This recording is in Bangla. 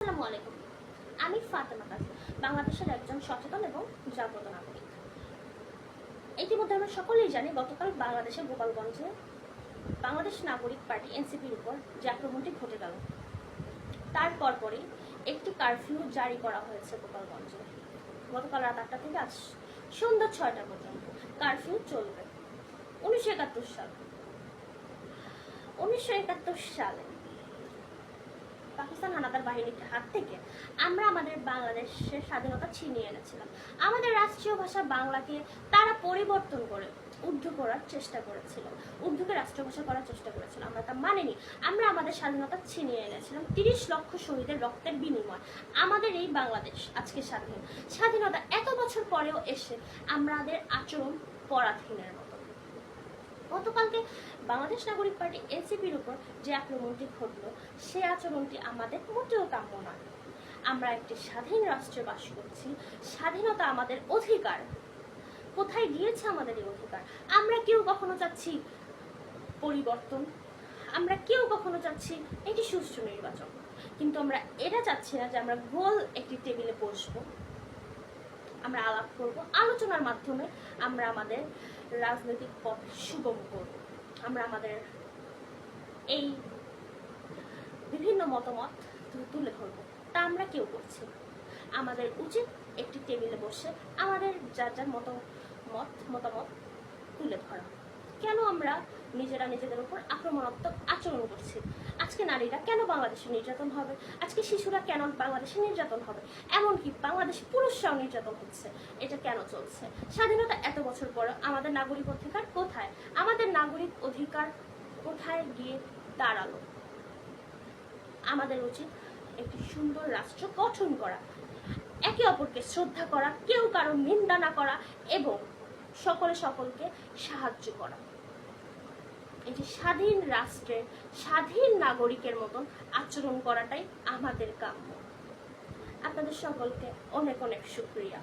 আসসালামু আলাইকুম। আমি ফাতেমা কাজী, বাংলাদেশের একজন সচেতন এবং জাগ্রত নাগরিক। ইতিমধ্যে আমরা সকলেই জানি, গতকাল বাংলাদেশের গোপালগঞ্জে বাংলাদেশ নাগরিক পার্টি এনসিপির উপর যে আক্রমণটি ঘটে গেল, তার পরপরই একটি কারফিউ জারি করা হয়েছে গোপালগঞ্জে। গতকাল রাত 8টা থেকে আজ সন্ধ্যা 6টা পর্যন্ত কারফিউ চলবে। 1971 সালে পাকিস্তান হানাদার বাহিনীর হাত থেকে আমরা আমাদের বাংলাদেশের স্বাধীনতা ছিনিয়ে এনেছিলাম। আমাদের রাষ্ট্রীয় ভাষা বাংলাকে তারা পরিবর্তন করে উর্দু করার চেষ্টা করেছিল, উর্দুকে রাষ্ট্রভাষা করার চেষ্টা করেছিল। আমরা তা মানিনি। আমরা আমাদের স্বাধীনতা ছিনিয়ে এনেছিলাম 30 লক্ষ শহীদের রক্তের বিনিময়। আমাদের এই বাংলাদেশ আজকে স্বাধীনতা এত বছর পরেও এসে আমাদের আচরণ পরাধীনের মতো। গতকালকে বাংলাদেশ নাগরিক পার্টি এনসিপির উপর যে আক্রমণটি ঘটলো, সে আচরণটি আমাদের মোটেও কাম্য নয়। আমরা একটি স্বাধীন রাষ্ট্রে বাস করছি। স্বাধীনতা আমাদের অধিকার। কোথায় গিয়েছে আমাদের এই অধিকার? আমরা কেউ কখনো চাচ্ছি পরিবর্তন, আমরা কেউ কখনো চাচ্ছি একটি সুষ্ঠু নির্বাচন, কিন্তু আমরা এটা চাচ্ছি না যে আমরা গোল একটি টেবিলে বসবো, আমরা আলাপ করব, আলোচনার মাধ্যমে আমরা আমাদের রাজনৈতিক পথ সুগম করব। আমরা আমাদের এই বিভিন্ন মতামত তুলে ধরবো, তা আমরা কেউ করছি না। আমাদের উচিত একটি টেবিলে বসে আমাদের যার যার মতামত তুলে ধরা। কেন আমরা নিজেরা নিজেদের উপর আক্রমণাত্মক আচরণ করছি? আজকে নারীরা কেন বাংলাদেশে নির্যাতন হবে? আজকে শিশুরা কেন বাংলাদেশে নির্যাতন হবে? এমনকি বাংলাদেশ পুরুষরাও নির্যাতন হচ্ছে। এটা কেন চলছে? স্বাধীনতা এত বছর পর আমাদের নাগরিক অধিকার কোথায়? আমাদের নাগরিক অধিকার কোথায় গিয়ে দাঁড়ালো? আমাদের উচিত একটি সুন্দর রাষ্ট্র গঠন করা, একে অপরকে শ্রদ্ধা করা, কেউ কারো নিন্দা না করা এবং সকলকে সাহায্য করা। এই যে স্বাধীন রাষ্ট্রের স্বাধীন নাগরিকের মতন আচরণ করাটাই আমাদের কাম্য। আপনাদের সকলকে অনেক অনেক শুকরিয়া।